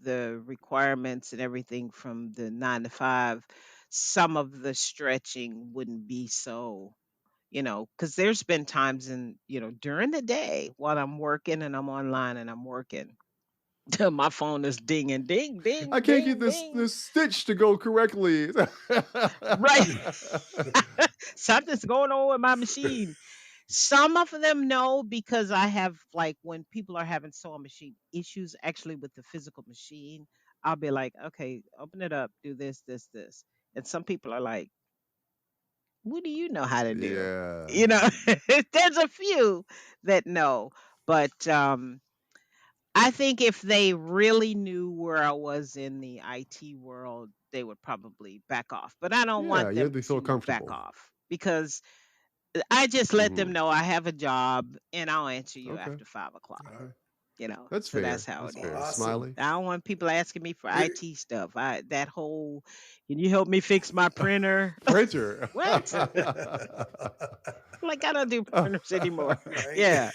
Speaker 1: the requirements and everything from the 9 to 5, some of the stretching wouldn't be so, because there's been times during the day while I'm working and I'm online and I'm working, my phone is dinging, ding,
Speaker 2: I
Speaker 1: ding,
Speaker 2: can't get
Speaker 1: ding,
Speaker 2: this
Speaker 1: ding.
Speaker 2: this stitch to go correctly.
Speaker 1: Right. Something's going on with my machine. Some of them know because I have, like, when people are having sewing machine issues actually with the physical machine, I'll be like, okay, open it up, do this, this, this. And some people are like, what do you know how to do?
Speaker 2: Yeah.
Speaker 1: You know, there's a few that know, but I think if they really knew where I was in the IT world, they would probably back off. But I don't
Speaker 2: Yeah,
Speaker 1: want
Speaker 2: you have
Speaker 1: them
Speaker 2: to feel
Speaker 1: to back
Speaker 2: comfortable.
Speaker 1: off because I just let them
Speaker 2: Mhm.
Speaker 1: know I have a job and I'll answer you
Speaker 2: Okay.
Speaker 1: after 5 o'clock.
Speaker 3: All right.
Speaker 2: That's
Speaker 1: So that's
Speaker 2: fair.
Speaker 1: how
Speaker 2: That's
Speaker 1: it
Speaker 2: fair.
Speaker 1: is.
Speaker 3: Awesome.
Speaker 2: Smiley?
Speaker 1: I don't want people asking me for
Speaker 3: Here,
Speaker 1: IT stuff. That whole, can you help me fix my printer?
Speaker 2: Printer.
Speaker 1: What? Like, I don't do printers anymore.
Speaker 3: right?
Speaker 1: Yeah.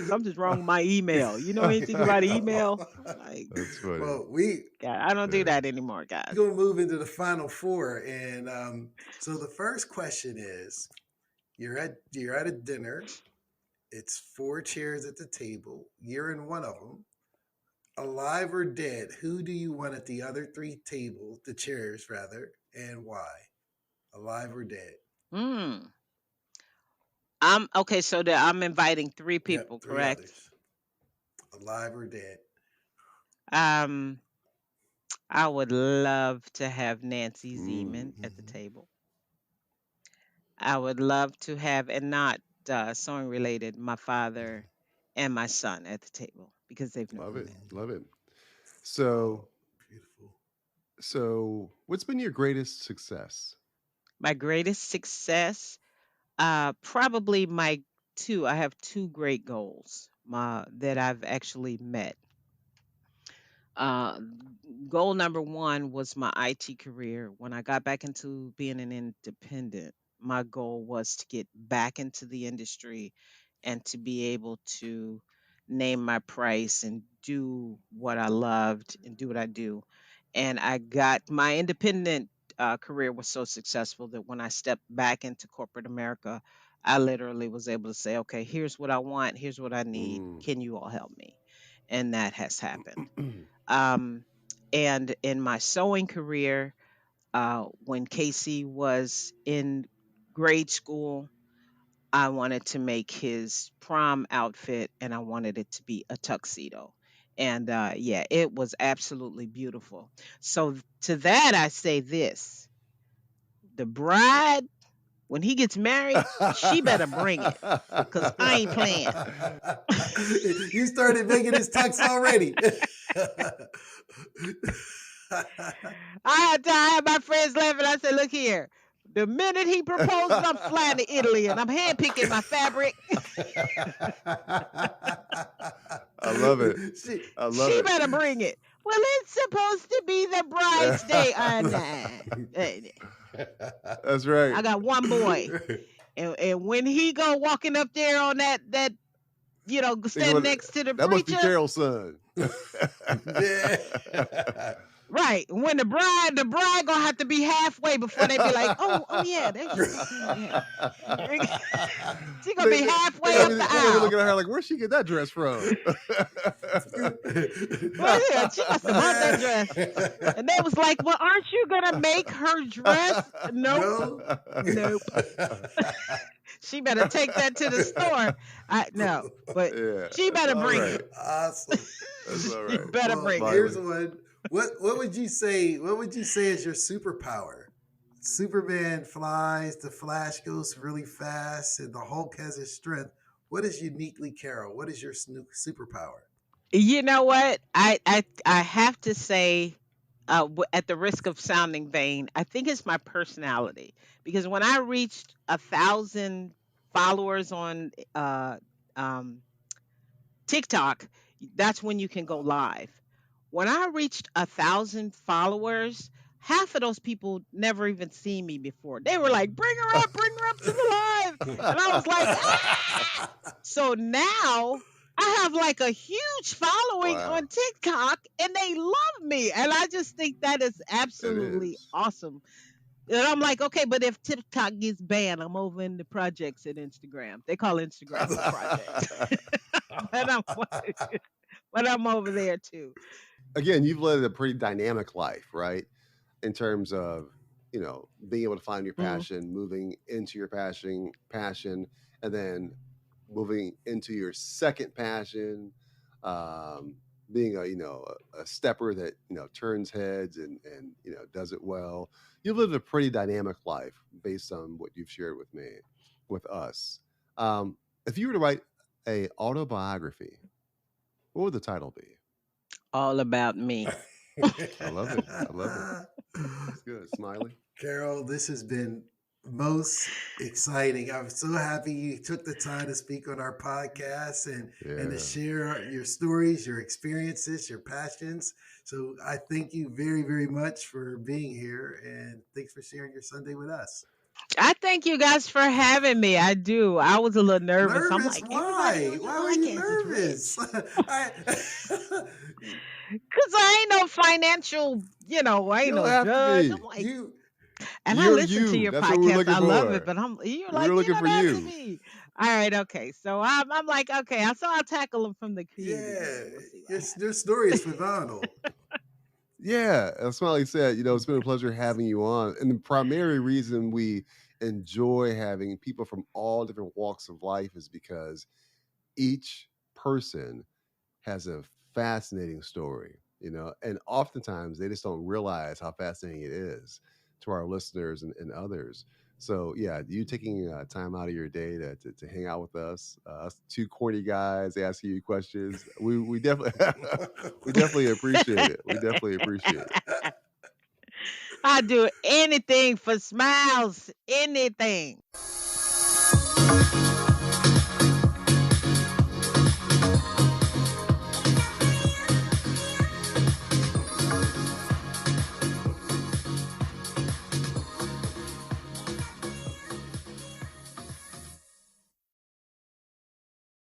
Speaker 1: Something's wrong with my email. You know anything
Speaker 3: I
Speaker 1: about
Speaker 3: know.
Speaker 1: email? Like,
Speaker 2: That's funny.
Speaker 3: Well, we
Speaker 1: God, I don't do
Speaker 2: Yeah.
Speaker 1: that anymore, guys.
Speaker 3: gonna move into the final four, and so the first question is: you're at a dinner. It's four chairs at the table. You're in one of them. Alive or dead? Who do you want at the other three tables, the chairs rather, and why? Alive or dead?
Speaker 1: Hmm. I'm okay. So I'm inviting three
Speaker 3: Yep,
Speaker 1: people,
Speaker 3: three
Speaker 1: correct?
Speaker 3: others. Alive or dead?
Speaker 1: Um, I would love to have Nancy Zeman at the
Speaker 3: Mm-hmm.
Speaker 1: table. I would love to have, and not sewing related, my father and my son at the table because they've never
Speaker 2: Love it.
Speaker 1: met.
Speaker 3: Mm-hmm.
Speaker 2: Love it.
Speaker 3: Oh,
Speaker 2: So,
Speaker 3: beautiful.
Speaker 2: what's been your greatest success?
Speaker 1: My greatest success, probably my two. I have two great goals that I've actually met. Uh, Goal number one was my IT career. When I got back into being an independent, my goal was to get back into the industry and to be able to name my price and do what I loved and do what I do. And I got my independent career was so successful that when I stepped back into corporate America, I literally was able to say, okay, here's what I want, here's what I need.
Speaker 2: Mm.
Speaker 1: Can you all help me? And that has happened. Um, and in my sewing career, when Casey was in grade school, I wanted to make his prom outfit and I wanted it to be a tuxedo. And yeah, it was absolutely beautiful. So to that, I say this: the bride, when he gets married, she better bring it because I ain't playing.
Speaker 3: You started making his tux already.
Speaker 1: I had my friends laughing. I said, look here. The minute he proposes, I'm flying to Italy and I'm handpicking my fabric.
Speaker 2: I love it.
Speaker 3: she,
Speaker 2: I love
Speaker 1: She
Speaker 2: it.
Speaker 1: better bring it. Well, it's supposed to be the bride's day. Nah.
Speaker 2: That's right.
Speaker 1: I got one boy. And when he go walking up there on that
Speaker 2: Think
Speaker 1: standing
Speaker 2: about it.
Speaker 1: next to the
Speaker 2: That must be
Speaker 1: preacher,
Speaker 2: Carol's son.
Speaker 3: yeah.
Speaker 1: right? When the bride gonna have to be halfway before they be like, oh yeah, there she is. Yeah. She gonna
Speaker 2: they,
Speaker 1: be
Speaker 2: they,
Speaker 1: halfway up the
Speaker 2: they gonna be
Speaker 1: aisle.
Speaker 2: looking at her like, where'd she get that dress from?
Speaker 1: Well, yeah, she must have bought that dress. And they was like, "Well, aren't you gonna make her dress?" Nope,
Speaker 3: No.
Speaker 1: nope. She better take that to the store. I no, but
Speaker 2: Yeah,
Speaker 1: she
Speaker 2: that's
Speaker 1: better
Speaker 2: all
Speaker 1: bring
Speaker 2: right.
Speaker 1: it.
Speaker 3: Awesome.
Speaker 2: That's all
Speaker 1: She
Speaker 2: right.
Speaker 1: better
Speaker 3: Well,
Speaker 1: bring it.
Speaker 3: here's
Speaker 2: Smiley.
Speaker 3: one. What would you say? What would you say is your superpower? Superman flies, the Flash goes really fast, and the Hulk has his strength. What is uniquely Carol? What is your superpower?
Speaker 1: You know what? I have to say, at the risk of sounding vain, I think it's my personality because when I reached 1,000 followers on um, TikTok, that's when you can go live. When I reached 1,000 followers, half of those people never even seen me before. They were like, bring her up to the live," and I was like, ah. So now I have like a huge following
Speaker 2: Wow,
Speaker 1: on TikTok and they love me. And I just think that is
Speaker 2: it
Speaker 1: absolutely
Speaker 2: is.
Speaker 1: awesome. And I'm like, okay, but if TikTok gets banned, I'm over in the projects at Instagram. They call Instagram the projects. but I'm but I'm over there too.
Speaker 2: Again, you've led a pretty dynamic life, right? In terms of being able to find your
Speaker 1: Mm.
Speaker 2: passion, moving into your passion, and then moving into your second passion, um, being a stepper that turns heads and does it well. You've lived a pretty dynamic life based on what you've shared with me, with us. If you were to write a autobiography, what would the title be?
Speaker 1: All about me.
Speaker 2: I love it. I love it. That's good. Smiley.
Speaker 3: Carol, this has been most exciting. I'm so happy you took the time to speak on our podcast and to
Speaker 2: Yeah.
Speaker 3: share your stories, your experiences, your passions. So I thank you very, very much for being here and thanks for sharing your Sunday with us.
Speaker 1: I thank you guys for having me. I do. I was a little nervous. I'm
Speaker 3: Nervous?
Speaker 1: like, everybody
Speaker 3: Why?
Speaker 1: on your
Speaker 3: Why were you
Speaker 1: podcast is
Speaker 3: nervous?
Speaker 1: rich.
Speaker 3: I,
Speaker 1: Cause I ain't no financial, I
Speaker 2: You
Speaker 1: ain't
Speaker 2: don't
Speaker 1: no
Speaker 2: have to
Speaker 1: judge. I'm
Speaker 2: be.
Speaker 1: like,
Speaker 3: you
Speaker 1: and I
Speaker 2: You're
Speaker 1: listen to
Speaker 2: you.
Speaker 1: your
Speaker 2: That's what we're
Speaker 1: podcast.
Speaker 2: looking
Speaker 1: I love it,
Speaker 2: for.
Speaker 1: but you're
Speaker 2: We're
Speaker 1: like, you
Speaker 2: looking for
Speaker 1: don't have to
Speaker 2: you.
Speaker 1: be. All right, okay. So I'm like, okay. So I'll tackle them from the creative
Speaker 3: yeah,
Speaker 1: end. We'll see what
Speaker 3: your story is phenomenal.
Speaker 2: Yeah. As Smiley said, it's been a pleasure having you on. And the primary reason we enjoy having people from all different walks of life is because each person has a fascinating story, and oftentimes they just don't realize how fascinating it is to our listeners and others. So, yeah, you taking time out of your day to hang out with us two corny guys asking you questions, we definitely we definitely appreciate
Speaker 1: happens.
Speaker 2: it. We definitely appreciate it.
Speaker 1: I do anything for smiles, anything.